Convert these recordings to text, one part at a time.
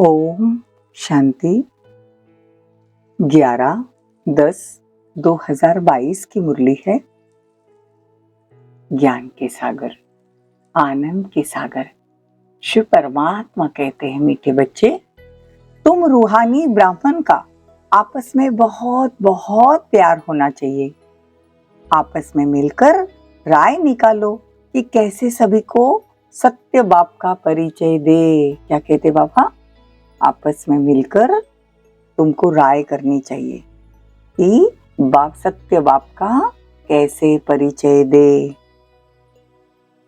ओम शांति। 11/10/2022 की मुरली है। ज्ञान के सागर, आनंद के सागर शिव परमात्मा कहते हैं, मीठे बच्चे, तुम रूहानी ब्राह्मण का आपस में बहुत बहुत प्यार होना चाहिए। आपस में मिलकर राय निकालो कि कैसे सभी को सत्य बाप का परिचय दे। क्या कहते बाबा? आपस में मिलकर तुमको राय करनी चाहिए कि सत्य बाप का कैसे परिचय दे।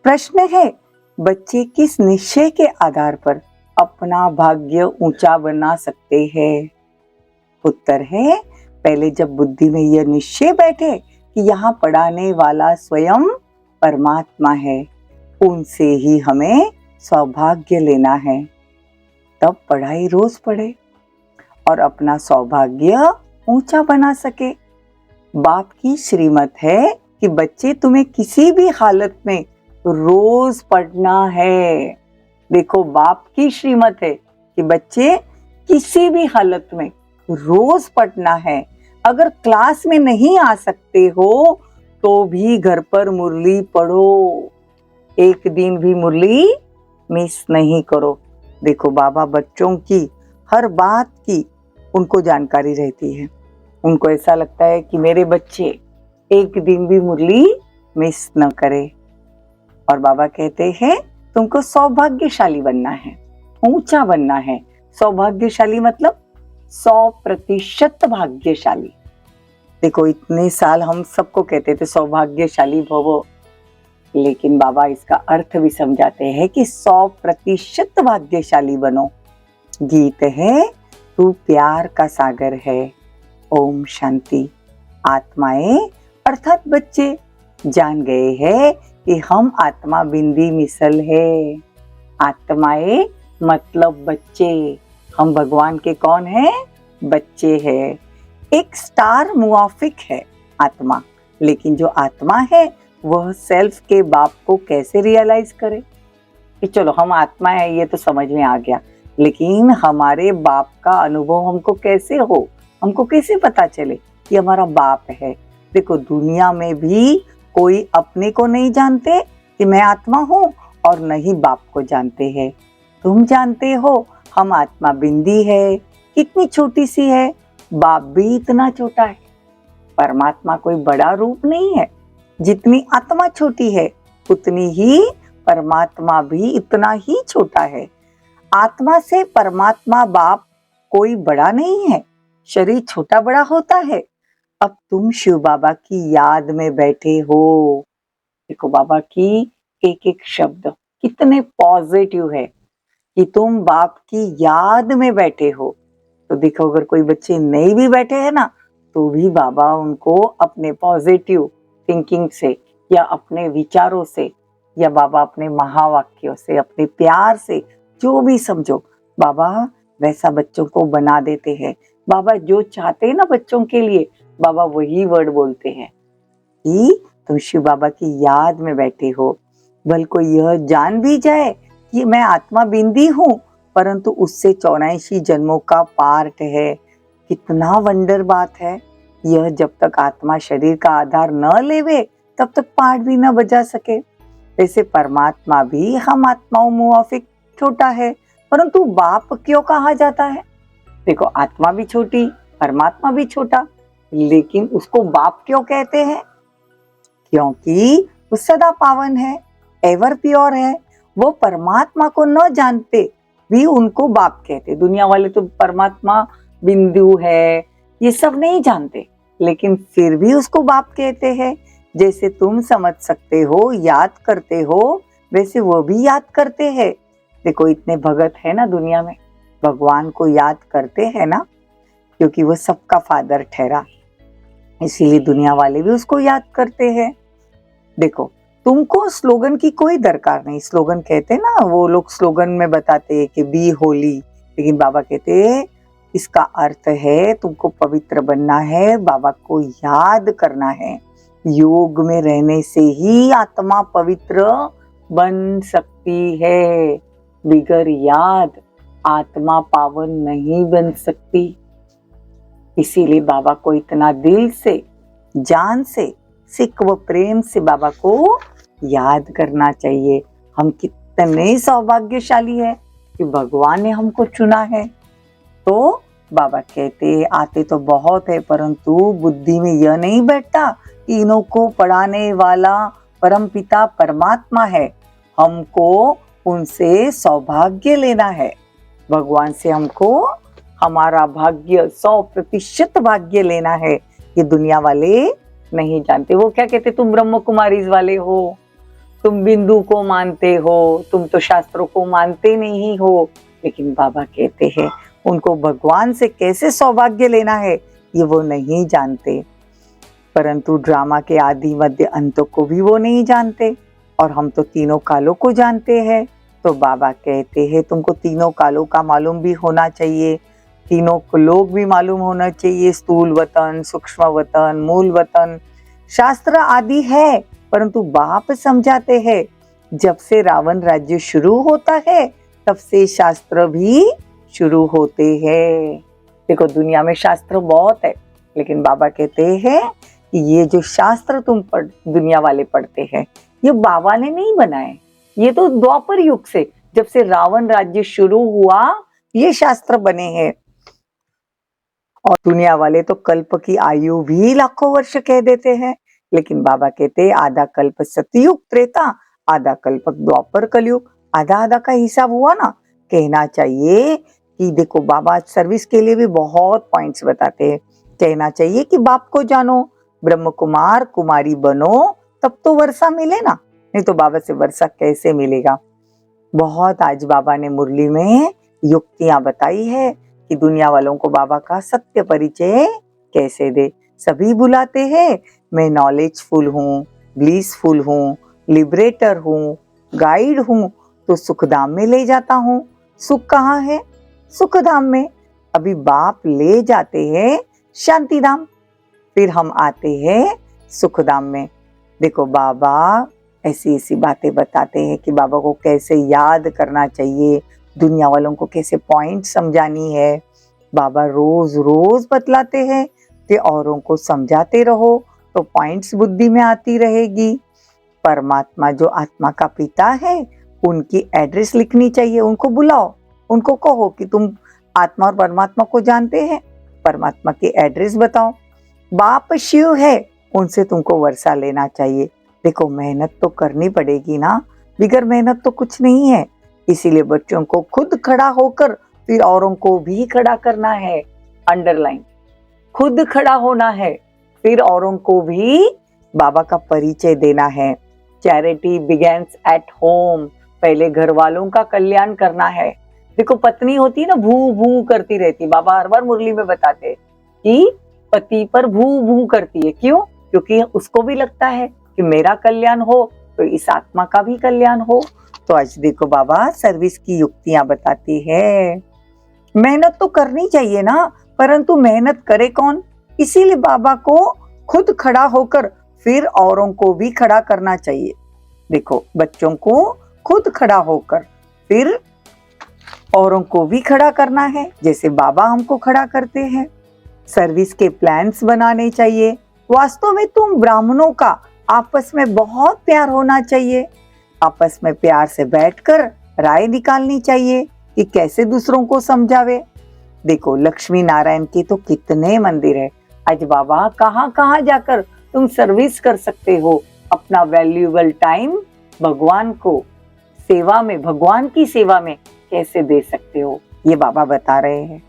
प्रश्न है, बच्चे किस निश्चय के आधार पर अपना भाग्य ऊंचा बना सकते हैं? उत्तर है, पहले जब बुद्धि में यह निश्चय बैठे कि यहाँ पढ़ाने वाला स्वयं परमात्मा है, उनसे ही हमें सौभाग्य लेना है, तब पढ़ाई रोज पढ़े और अपना सौभाग्य ऊंचा बना सके। बाप की श्रीमत है कि बच्चे तुम्हें किसी भी हालत में रोज पढ़ना है। देखो, बाप की श्रीमत है कि बच्चे किसी भी हालत में रोज पढ़ना है। अगर क्लास में नहीं आ सकते हो तो भी घर पर मुरली पढ़ो, एक दिन भी मुरली मिस नहीं करो। देखो, बाबा बच्चों की हर बात की उनको जानकारी रहती है। उनको ऐसा लगता है कि मेरे बच्चे एक दिन भी मुरली मिस न करे। और बाबा कहते हैं तुमको सौभाग्यशाली बनना है, ऊंचा बनना है। सौभाग्यशाली मतलब 100% भाग्यशाली। देखो, इतने साल हम सबको कहते थे सौभाग्यशाली भवो, लेकिन बाबा इसका अर्थ भी समझाते हैं कि 100% भाग्यशाली बनो। गीत है, तू प्यार का सागर है। ओम शांति। आत्माएं अर्थात बच्चे जान गए हैं कि हम आत्मा बिंदी मिसल है। आत्माएं मतलब बच्चे, हम भगवान के कौन है? बच्चे हैं। एक स्टार मुआफिक है आत्मा, लेकिन जो आत्मा है वह सेल्फ के बाप को कैसे रियलाइज करे कि चलो हम आत्मा है, ये तो समझ में आ गया, लेकिन हमारे बाप का अनुभव हमको कैसे हो, हमको कैसे पता चले कि हमारा बाप है। देखो, दुनिया में भी कोई अपने को नहीं जानते कि मैं आत्मा हूँ और न ही बाप को जानते हैं। तुम जानते हो हम आत्मा बिंदी है, कितनी छोटी सी है, बाप भी इतना छोटा है। परमात्मा कोई बड़ा रूप नहीं है, जितनी आत्मा छोटी है उतनी ही परमात्मा भी इतना ही छोटा है। आत्मा से परमात्मा बाप कोई बड़ा नहीं है, शरीर छोटा बड़ा होता है। अब तुम शिव बाबा की याद में बैठे हो। देखो, बाबा की एक एक शब्द कितने पॉजिटिव है कि तुम बाप की याद में बैठे हो। तो देखो, अगर कोई बच्चे नहीं भी बैठे हैं ना, तो भी बाबा उनको अपने पॉजिटिव थिंकिंग से या अपने विचारों से या बाबा अपने महावाक्यों से, अपने प्यार से, जो भी समझो, बाबा वैसा बच्चों को बना देते हैं। बाबा जो चाहते हैं ना बच्चों के लिए, बाबा वही वर्ड बोलते हैं कि तुम शिव बाबा की याद में बैठे हो। भले कोई यह जान भी जाए कि मैं आत्मा बिंदी हूँ, परंतु उससे 84 जन्मों का पार्ट है। कितना वंडर बात है यह। जब तक आत्मा शरीर का आधार न लेवे तब तक पार्ट भी न बजा सके। वैसे परमात्मा भी हम आत्माओं मुआफिक छोटा है, परंतु बाप क्यों कहा जाता है? देखो, आत्मा भी छोटी, परमात्मा भी छोटा, लेकिन उसको बाप क्यों कहते हैं? क्योंकि वो सदा पावन है, एवर प्योर है। वो परमात्मा को न जानते भी उनको बाप कहते। दुनिया वाले तो परमात्मा बिंदु है ये सब नहीं जानते, लेकिन फिर भी उसको बाप कहते हैं। जैसे तुम समझ सकते हो, याद करते हो, वैसे वो भी याद करते हैं। देखो, इतने भगत है ना दुनिया में, भगवान को याद करते हैं ना, क्योंकि वो सबका फादर ठहरा, इसीलिए दुनिया वाले भी उसको याद करते हैं। देखो, तुमको स्लोगन की कोई दरकार नहीं। स्लोगन कहते ना, वो लोग स्लोगन में बताते हैं कि बी होली, लेकिन बाबा कहते हैं इसका अर्थ है तुमको पवित्र बनना है, बाबा को याद करना है। योग में रहने से ही आत्मा पवित्र बन सकती है, बिगर याद आत्मा पावन नहीं बन सकती। इसीलिए बाबा को इतना दिल से, जान से, सिक व प्रेम से बाबा को याद करना चाहिए। हम कितने सौभाग्यशाली है कि भगवान ने हमको चुना है। तो बाबा कहते आते तो बहुत है, परंतु बुद्धि में यह नहीं बैठता कि इन्हों को पढ़ाने वाला परम पिता परमात्मा है। हमको उनसे सौभाग्य लेना है। भगवान से हमको हमारा भाग्य 100% भाग्य लेना है। ये दुनिया वाले नहीं जानते। वो क्या कहते, तुम ब्रह्म कुमारीज वाले हो, तुम बिंदु को मानते हो, तुम तो शास्त्रों को मानते नहीं हो। लेकिन बाबा कहते हैं उनको भगवान से कैसे सौभाग्य लेना है ये वो नहीं जानते। परंतु ड्रामा के आदि मध्य अंतों को भी वो नहीं जानते, और हम तो तीनों कालों को जानते हैं। तो बाबा कहते हैं तुमको तीनों कालों का मालूम भी होना चाहिए, तीनों लोग भी मालूम होना चाहिए। स्थूल वतन, सूक्ष्म वतन, मूल वतन, शास्त्र आदि है, परंतु बाप समझाते हैं जब से रावण राज्य शुरू होता है तब से शास्त्र भी शुरू होते हैं। देखो दुनिया में शास्त्र बहुत है, लेकिन बाबा कहते हैं कि ये जो शास्त्र तुम दुनिया वाले पढ़ते हैं ये बाबा ने नहीं बनाए। ये तो द्वापर युग से, जब से रावण राज्य शुरू हुआ ये शास्त्र बने हैं। और दुनिया वाले तो कल्प की आयु भी लाखों वर्ष कह देते हैं, लेकिन बाबा कहते आधा कल्प सतयुग त्रेता, आधा कल्प द्वापर कलयुग। आधा आधा का हिसाब हुआ ना। कहना चाहिए कि देखो बाबा सर्विस के लिए भी बहुत पॉइंट्स बताते हैं। कहना चाहिए कि बाप को जानो, ब्रह्म कुमार कुमारी बनो, तब तो वर्षा मिले ना, नहीं तो बाबा से वर्षा कैसे मिलेगा। बहुत आज बाबा ने मुरली में युक्तियां बताई है कि दुनिया वालों को बाबा का सत्य परिचय कैसे दे। सभी बुलाते हैं, मैं नॉलेजफुल हूँ, ब्लीसफुल हूँ, लिबरेटर हूँ, गाइड हूँ, तो सुखधाम में ले जाता हूँ। सुख कहाँ है? सुखधाम में। अभी बाप ले जाते हैं शांतिधाम, फिर हम आते हैं सुखधाम में। देखो बाबा ऐसी ऐसी बातें बताते हैं कि बाबा को कैसे याद करना चाहिए, दुनिया वालों को कैसे पॉइंट समझानी है। बाबा रोज रोज बतलाते हैं कि औरों को समझाते रहो तो पॉइंट्स बुद्धि में आती रहेगी। परमात्मा जो आत्मा का पिता है उनकी एड्रेस लिखनी चाहिए। उनको बुलाओ, उनको कहो कि तुम आत्मा और परमात्मा को जानते हैं, परमात्मा की एड्रेस बताओ। बाप शिव है, उनसे तुमको वर्षा लेना चाहिए। देखो मेहनत तो करनी पड़ेगी ना, बिगर मेहनत तो कुछ नहीं है। इसीलिए बच्चों को खुद खड़ा होकर फिर औरों को भी खड़ा करना है। अंडरलाइन, खुद खड़ा होना है, फिर औरों को भी बाबा का परिचय देना है। चैरिटी बिगेन्स एट होम, पहले घर वालों का कल्याण करना है। देखो पत्नी होती है ना, भू भू करती रहती, बाबा हर बार मुरली में बताते कि पति पर भू भू करती है। क्यों? क्योंकि उसको भी लगता है कि मेरा कल्याण हो तो इस आत्मा का भी कल्याण हो। तो आज देखो बाबा सर्विस की युक्तियां बताती है। मेहनत तो करनी चाहिए ना, परंतु मेहनत करे कौन? इसीलिए बाबा को खुद खड़ा होकर फिर औरों को भी खड़ा करना चाहिए। देखो बच्चों को खुद खड़ा होकर फिर औरों को भी खड़ा करना है, जैसे बाबा हमको खड़ा करते हैं। सर्विस के प्लान्स बनाने चाहिए। वास्तव में तुम ब्राह्मणों का आपस में बहुत प्यार होना चाहिए। आपस में प्यार से बैठकर राय निकालनी चाहिए कि कैसे दूसरों को समझावे। देखो लक्ष्मी नारायण के तो कितने मंदिर है। आज बाबा कहाँ कहाँ जाकर तुम सर्विस कर सकते हो। अपना वैल्यूएबल टाइम भगवान को सेवा में, भगवान की सेवा में कैसे दे सकते हो, ये बाबा बता रहे हैं।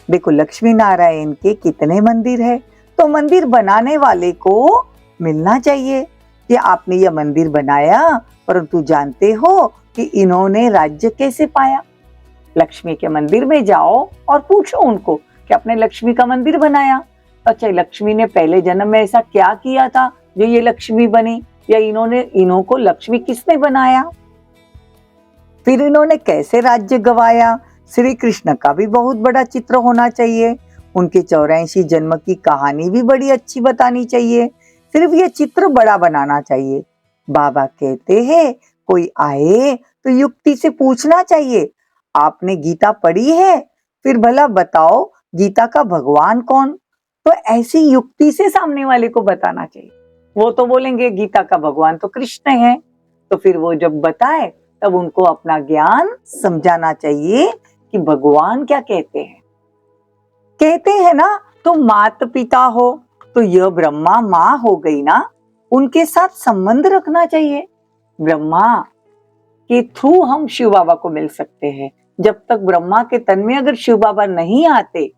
देखो लक्ष्मी नारायण के कितने मंदिर है, तो मंदिर बनाने वाले को मिलना चाहिए कि आपने यह मंदिर बनाया, परंतु जानते हो कि इन्होंने राज्य कैसे पाया। लक्ष्मी के मंदिर में जाओ और पूछो उनको कि आपने लक्ष्मी का मंदिर बनाया, अच्छा लक्ष्मी ने पहले जन्म में ऐसा क्या किया था जो ये लक्ष्मी बनी, या इन्हों को लक्ष्मी किसने बनाया, फिर इन्होंने कैसे राज्य गवाया। श्री कृष्ण का भी बहुत बड़ा चित्र होना चाहिए। उनके 84 जन्म की कहानी भी बड़ी अच्छी बतानी चाहिए। सिर्फ ये चित्र बड़ा बनाना चाहिए। बाबा कहते हैं कोई आए तो युक्ति से पूछना चाहिए, आपने गीता पढ़ी है? फिर भला बताओ गीता का भगवान कौन? तो ऐसी युक्ति से सामने वाले को बताना चाहिए। वो तो बोलेंगे गीता का भगवान तो कृष्ण है, तो फिर वो जब बताए तब उनको अपना ज्ञान समझाना चाहिए कि भगवान क्या कहते हैं। कहते हैं ना, तो माता पिता हो तो यह ब्रह्मा माँ हो गई ना, उनके साथ संबंध रखना चाहिए। ब्रह्मा के थ्रू हम शिव बाबा को मिल सकते हैं। जब तक ब्रह्मा के तन में अगर शिव बाबा नहीं आते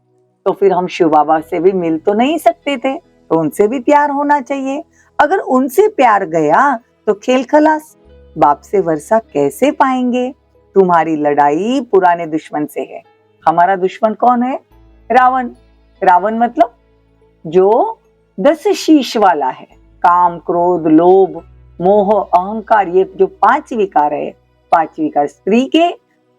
तो फिर हम शिव बाबा से भी मिल तो नहीं सकते थे, तो उनसे भी प्यार होना चाहिए। अगर उनसे प्यार गया तो खेल खलास, बाप से वर्षा कैसे पाएंगे? तुम्हारी लड़ाई पुराने दुश्मन से है। हमारा दुश्मन कौन है? रावण। रावण मतलब जो 10 शीश वाला है। काम, क्रोध, लोभ, मोह, अहंकार, ये जो 5 विकार है, 5 विकार स्त्री के,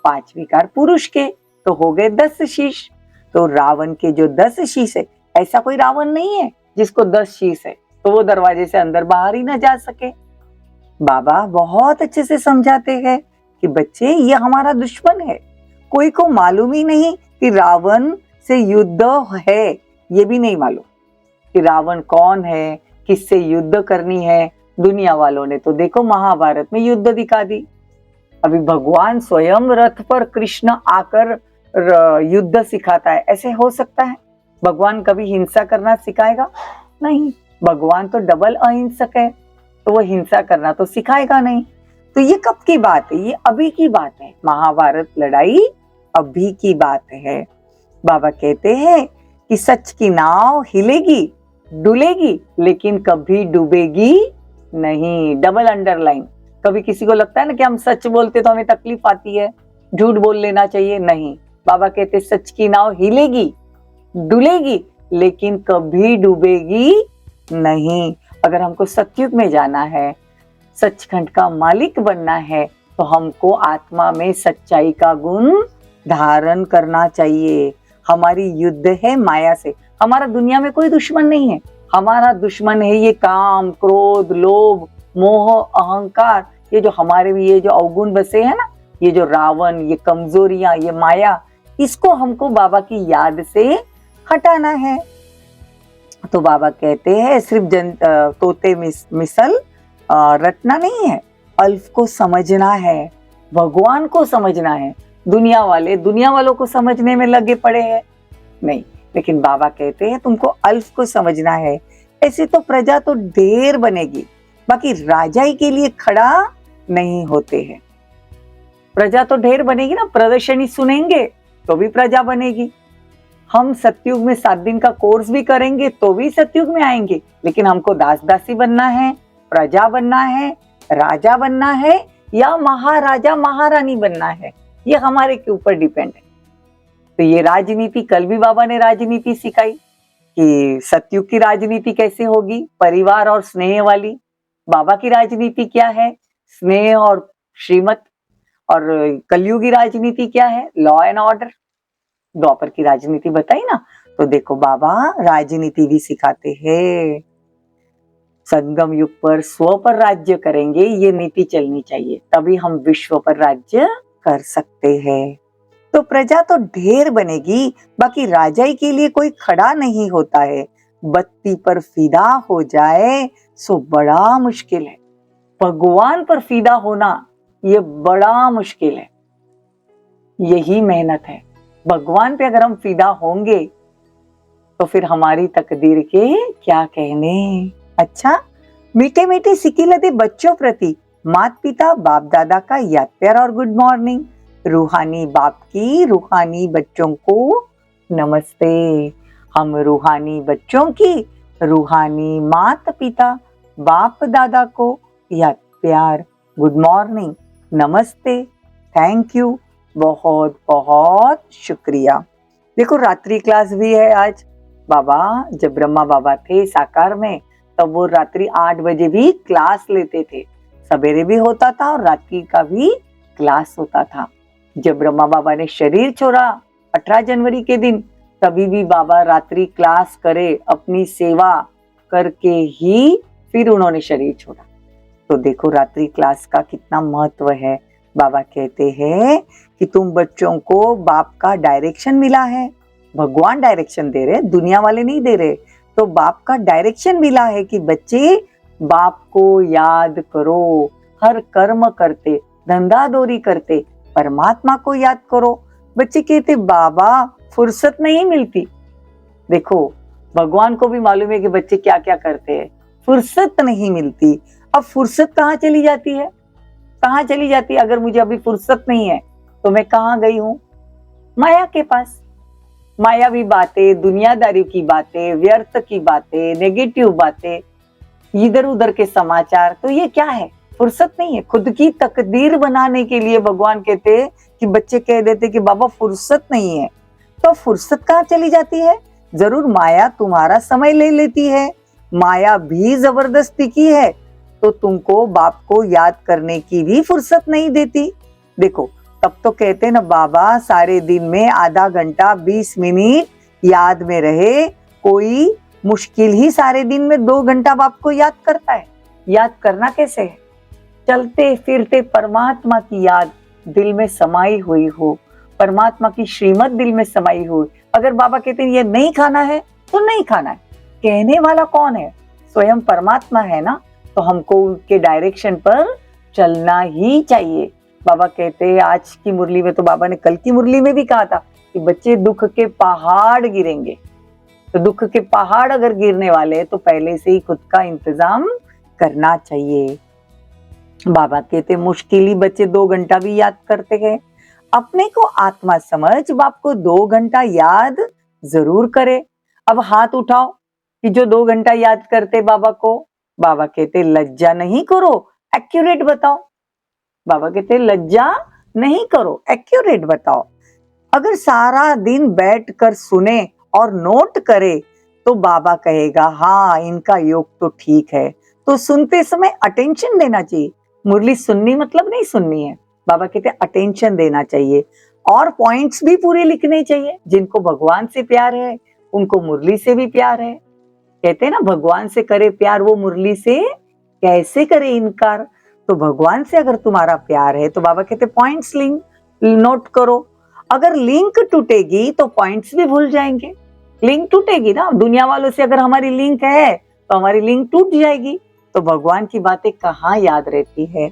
5 विकार पुरुष के, तो हो गए 10 शीश। तो रावण के जो 10 शीश है, ऐसा कोई रावण नहीं है जिसको 10 शीश है तो वो दरवाजे से अंदर बाहर ही ना जा सके। बाबा बहुत अच्छे से समझाते हैं कि बच्चे ये हमारा दुश्मन है। कोई को मालूम ही नहीं कि रावण से युद्ध है, ये भी नहीं मालूम कि रावण कौन है, किससे युद्ध करनी है। दुनिया वालों ने तो देखो महाभारत में युद्ध दिखा दी। अभी भगवान स्वयं रथ पर कृष्ण आकर युद्ध सिखाता है, ऐसे हो सकता है? भगवान कभी हिंसा करना सिखाएगा? नहीं, भगवान तो डबल अहिंसक है, तो वो हिंसा करना तो सिखाएगा नहीं। तो ये कब की बात है? ये अभी की बात है। महाभारत लड़ाई अभी की बात है। बाबा कहते हैं कि सच की नाव हिलेगी, डुलेगी, लेकिन कभी डूबेगी नहीं। Double underline. कभी किसी को लगता है ना कि हम सच बोलते तो हमें तकलीफ आती है, झूठ बोल लेना चाहिए, नहीं। बाबा कहते सच की नाव हिलेगी, डुलेगी, लेकिन कभी डूबेगी नहीं। अगर हमको सतयुग में जाना है, सचखंड का मालिक बनना है, तो हमको आत्मा में सच्चाई का गुण धारण करना चाहिए। हमारी युद्ध है माया से। हमारा दुनिया में कोई दुश्मन नहीं है। हमारा दुश्मन है ये काम, क्रोध, लोभ, मोह, अहंकार, ये जो हमारे भी ये जो अवगुण बसे हैं ना, ये जो रावण, ये कमजोरियां, ये माया, इसको हमको बाबा की याद से हटाना है। तो बाबा कहते हैं सिर्फ तोते मिसल रटना नहीं है, अल्फ को समझना है, भगवान को समझना है। दुनिया वालों को समझने में लगे पड़े हैं, नहीं। लेकिन बाबा कहते हैं तुमको अल्फ को समझना है। ऐसे तो प्रजा तो ढेर बनेगी, बाकी राजाई के लिए खड़ा नहीं होते हैं। प्रजा तो ढेर बनेगी ना, प्रदर्शनी सुनेंगे तो भी प्रजा बनेगी। हम सतयुग में 7 दिन का कोर्स भी करेंगे तो भी सतयुग में आएंगे, लेकिन हमको दास दासी बनना है, प्रजा बनना है, राजा बनना है, या महाराजा महारानी बनना है, ये हमारे के ऊपर डिपेंड है। तो ये राजनीति, कल भी बाबा ने राजनीति सिखाई कि सतयुग की राजनीति कैसे होगी, परिवार और स्नेह वाली। बाबा की राजनीति क्या है? स्नेह और श्रीमत। और कलयुगी राजनीति क्या है? Law and order. द्वापर की राजनीति बताई ना, तो देखो बाबा राजनीति भी सिखाते हैं। संगम युग पर स्व पर राज्य करेंगे, ये नीति चलनी चाहिए, तभी हम विश्व पर राज्य कर सकते हैं। तो प्रजा तो ढेर बनेगी, बाकी राजाई के लिए कोई खड़ा नहीं होता है। बत्ती पर फिदा हो जाए सो बड़ा मुश्किल है। भगवान पर फिदा होना ये बड़ा मुश्किल है, यही मेहनत है। भगवान पे अगर हम फिदा होंगे तो फिर हमारी तकदीर के क्या कहने। अच्छा, मीठे मीठे सिक्के लदे बच्चों प्रति माता पिता बाप दादा का याद प्यार और गुड मॉर्निंग। रूहानी बाप की रूहानी बच्चों को नमस्ते। हम रूहानी बच्चों की रूहानी माता पिता बाप दादा को याद प्यार, गुड मॉर्निंग, नमस्ते, थैंक यू, बहुत बहुत शुक्रिया। देखो रात्रि क्लास भी है आज। बाबा जब ब्रह्मा बाबा थे साकार में, तब वो रात्रि 8 बजे भी क्लास लेते थे। सवेरे भी होता था और रात्रि का भी क्लास होता था। जब ब्रह्मा बाबा ने शरीर छोड़ा 18 जनवरी के दिन, तभी भी बाबा रात्रि क्लास करे, अपनी सेवा करके ही फिर उन्होंने शरीर छोड़ा। तो देखो रात्रि क्लास का कितना महत्व है। बाबा कहते हैं कि तुम बच्चों को बाप का डायरेक्शन मिला है, भगवान डायरेक्शन दे रहे, दुनिया वाले नहीं दे रहे, तो बाप का डायरेक्शन मिला है कि बच्चे बाप को याद करो, हर कर्म करते, धंधा दौरी करते परमात्मा को याद करो। बच्चे कहते बाबा फुर्सत नहीं मिलती। देखो भगवान को भी मालूम है कि बच्चे क्या क्या करते हैं, फुर्सत नहीं मिलती। अब फुर्सत कहाँ चली जाती है, कहाँ चली जाती है? अगर मुझे अभी फुर्सत नहीं है तो मैं कहाँ गई हूँ? माया के पास। मायावी बातें, दुनियादारी की बातें, व्यर्थ की बातें, नेगेटिव बातें, इधर उधर के समाचार, तो ये क्या है? फुर्सत नहीं है। खुद की तकदीर बनाने के लिए भगवान कहते कि बच्चे कह देते कि बाबा फुर्सत नहीं है, तो फुर्सत कहाँ चली जाती है? जरूर माया तुम्हारा समय ले लेती है, माया भी जबरदस्ती की है, तो तुमको बाप को याद करने की भी फुर्सत नहीं देती। देखो तब तो कहते ना बाबा सारे दिन में आधा घंटा 20 मिनट याद में रहे, कोई मुश्किल ही सारे दिन में 2 घंटा बाप को याद करता है। याद करना कैसे है? चलते फिरते परमात्मा की याद दिल में समाई हुई हो, परमात्मा की श्रीमत दिल में समाई हो। अगर बाबा कहते हैं ये नहीं खाना है तो नहीं खाना है, कहने वाला कौन है? स्वयं परमात्मा है ना, तो हमको उनके डायरेक्शन पर चलना ही चाहिए। बाबा कहते हैं आज की मुरली में, तो बाबा ने कल की मुरली में भी कहा था कि बच्चे दुख के पहाड़ गिरेंगे, तो दुख के पहाड़ अगर गिरने वाले हैं तो पहले से ही खुद का इंतजाम करना चाहिए। बाबा कहते मुश्किल ही बच्चे 2 घंटा भी याद करते हैं। अपने को आत्मा समझ बाप को 2 घंटा याद जरूर करे। अब हाथ उठाओ कि जो 2 घंटा याद करते बाबा को। बाबा कहते लज्जा नहीं करो, एक्यूरेट बताओ। बाबा कहते लज्जा नहीं करो, एक्यूरेट बताओ। अगर सारा दिन बैठकर सुने और नोट करे तो बाबा कहेगा हाँ इनका योग तो ठीक है। तो सुनते समय अटेंशन देना चाहिए। मुरली सुननी मतलब नहीं सुननी है, बाबा कहते अटेंशन देना चाहिए और पॉइंट्स भी पूरे लिखने चाहिए। जिनको भगवान से प्यार है उनको मुरली से भी प्यार है। कहते हैं ना भगवान से करे प्यार वो मुरली से कैसे करे इनकार। तो भगवान से अगर तुम्हारा प्यार है तो बाबा कहते पॉइंट्स लिंक नोट करो। अगर लिंक टूटेगी तो पॉइंट्स भी भूल जाएंगे। लिंक टूटेगी ना, दुनिया वालों से अगर हमारी लिंक है तो हमारी लिंक टूट जाएगी, तो भगवान की बातें कहाँ याद रहती है।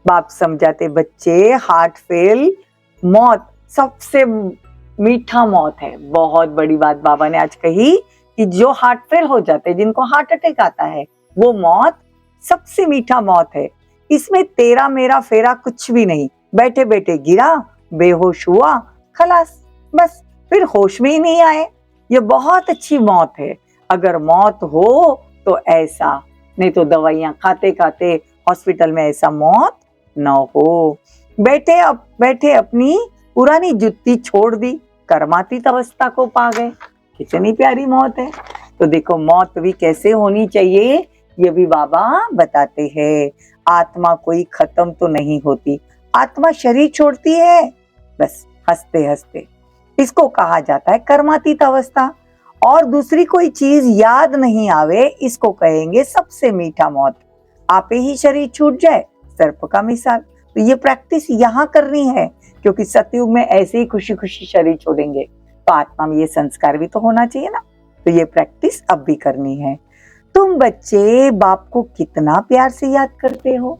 बाप समझाते बच्चे हार्ट फेल मौत सबसे मीठा मौत है। बहुत बड़ी बात बाबा ने आज कही कि जो हार्ट फेल हो जाते, जिनको हार्ट अटैक आता है, वो मौत सबसे मीठा मौत है। इसमें तेरा मेरा फेरा कुछ भी नहीं, बैठे बैठे गिरा, बेहोश हुआ, खलास, बस फिर होश में ही नहीं आए। ये बहुत अच्छी मौत है। अगर मौत हो तो ऐसा, नहीं तो दवाइयां खाते खाते हॉस्पिटल में ऐसा मौत न हो। बैठे अपनी पुरानी जुत्ती छोड़ दी, कर्मातीत अवस्था को पा गए। कितनी प्यारी मौत है। तो देखो मौत भी कैसे होनी चाहिए ये भी बाबा बताते हैं। आत्मा कोई खत्म तो नहीं होती, आत्मा शरीर छोड़ती है बस हंसते हंसते। इसको कहा जाता है कर्मातीत अवस्था। और दूसरी कोई चीज याद नहीं आवे, इसको कहेंगे सबसे मीठा मौत। आपे ही शरीर छूट जाए, सर्प का मिसाल। तो ये प्रैक्टिस यहाँ करनी है, क्योंकि सतयुग में ऐसे ही खुशी खुशी शरीर छोड़ेंगे, तो आत्मा में ये संस्कार भी तो होना चाहिए ना। तो ये प्रैक्टिस अब भी करनी है। तुम बच्चे बाप को कितना प्यार से याद करते हो?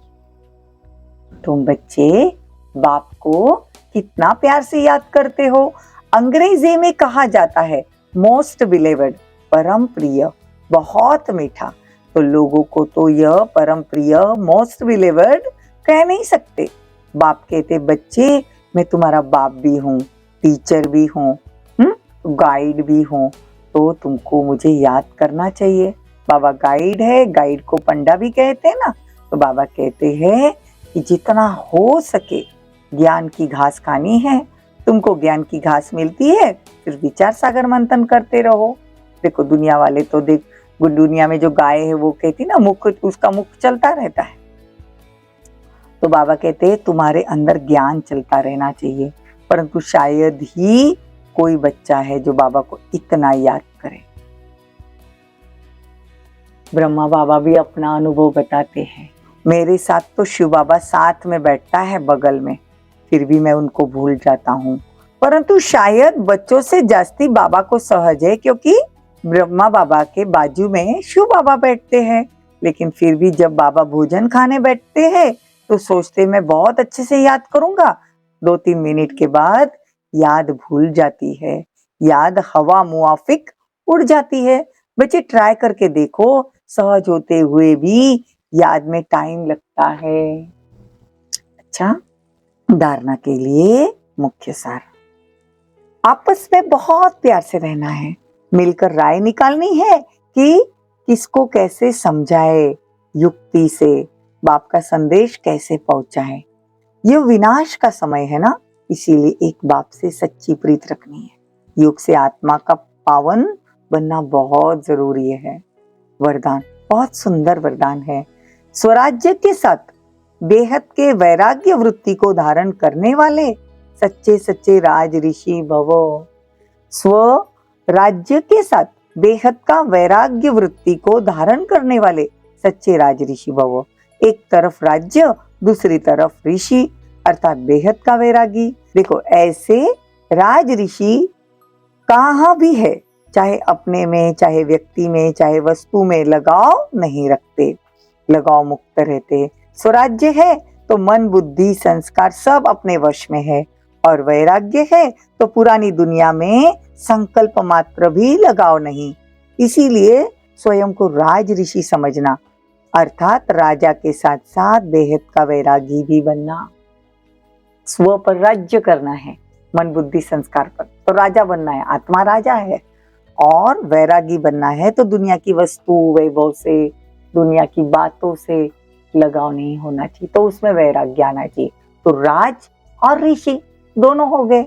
तुम बच्चे बाप को कितना प्यार से याद करते हो? अंग्रेजी में कहा जाता है मोस्ट बिलेवेड, परम प्रिय, बहुत मीठा। तो लोगों को तो यह परम प्रिय मोस्ट बिलेवेड कह नहीं सकते। बाप कहते बच्चे मैं तुम्हारा बाप भी हूँ, टीचर भी हूँ, गाइड भी हूँ, तो तुमको मुझे याद करना चाहिए। बाबा गाइड है, गाइड को पंडा भी कहते हैं ना। तो बाबा कहते हैं कि जितना हो सके ज्ञान की घास खानी है। तुमको ज्ञान की घास मिलती है, फिर विचार सागर मंथन करते रहो। देखो दुनिया वाले तो देख, दुनिया में जो गाय है वो कहती ना मुख, उसका मुख चलता रहता है। तो बाबा कहते हैं तुम्हारे अंदर ज्ञान चलता रहना चाहिए, परंतु शायद ही कोई बच्चा है जो बाबा को इतना याद करे। ब्रह्मा बाबा भी अपना अनुभव बताते हैं। मेरे साथ तो शिव बाबा साथ में बैठता है बगल में, फिर भी मैं उनको भूल जाता हूँ। परंतु शायद बच्चों से जास्ती बाबा को सहज है, क्योंकि ब्रह्मा बाबा के बाजू में शिव बाबा बैठते हैं। लेकिन फिर भी जब बाबा भोजन खाने बैठते हैं तो सोचते मैं बहुत अच्छे से याद करूंगा, 2-3 मिनट के बाद याद भूल जाती है, याद हवा मुआफिक उड़ जाती है। बच्चे ट्राई करके देखो, सहज होते हुए भी याद में टाइम लगता है। अच्छा, धारणा के लिए मुख्य सार, आपस में बहुत प्यार से रहना है, मिलकर राय निकालनी है कि किसको कैसे समझाए, युक्ति से बाप का संदेश कैसे पहुंचाए। ये विनाश का समय है ना, इसीलिए एक बाप से सच्ची प्रीत रखनी है। युग से आत्मा का पावन बनना बहुत जरूरी है। वरदान, बहुत सुंदर वरदान है। स्वराज्य के साथ बेहद के वैराग्य वृत्ति को धारण करने वाले सच्चे सच्चे राज ऋषि भवो। स्व राज्य के साथ बेहद का वैराग्य वृत्ति को धारण करने वाले सच्चे राज ऋषि भवो। एक तरफ राज्य, दूसरी तरफ ऋषि अर्थात बेहद का वैरागी। देखो, ऐसे राज ऋषि कहाँ भी है, चाहे अपने में, चाहे व्यक्ति में, चाहे वस्तु में लगाव नहीं रखते, लगाव मुक्त रहते। स्वराज्य है तो मन बुद्धि संस्कार सब अपने वश में है, और वैराग्य है तो पुरानी दुनिया में संकल्प मात्र भी लगाव नहीं। इसीलिए स्वयं को राज ऋषि समझना अर्थात राजा के साथ साथ बेहद का वैरागी भी बनना। स्व पर राज्य करना है, मन बुद्धि संस्कार पर, तो राजा बनना है, आत्मा राजा है। और वैरागी बनना है तो दुनिया की वस्तु वैभव से, दुनिया की बातों से लगाव नहीं होना चाहिए, तो उसमें वैराग्य आना चाहिए। तो राज और ऋषि दोनों हो गए,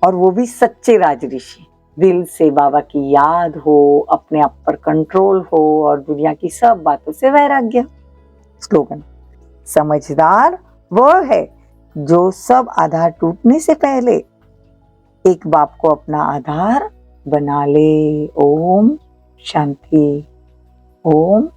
और वो भी सच्चे राज ऋषि। दिल से बाबा की याद हो, अपने आप पर कंट्रोल हो, और दुनिया की सब बातों से वैराग्य। स्लोगन, समझदार वह है जो सब आधार टूटने से पहले एक बाप को अपना आधार बना ले। ओम शांति। ओम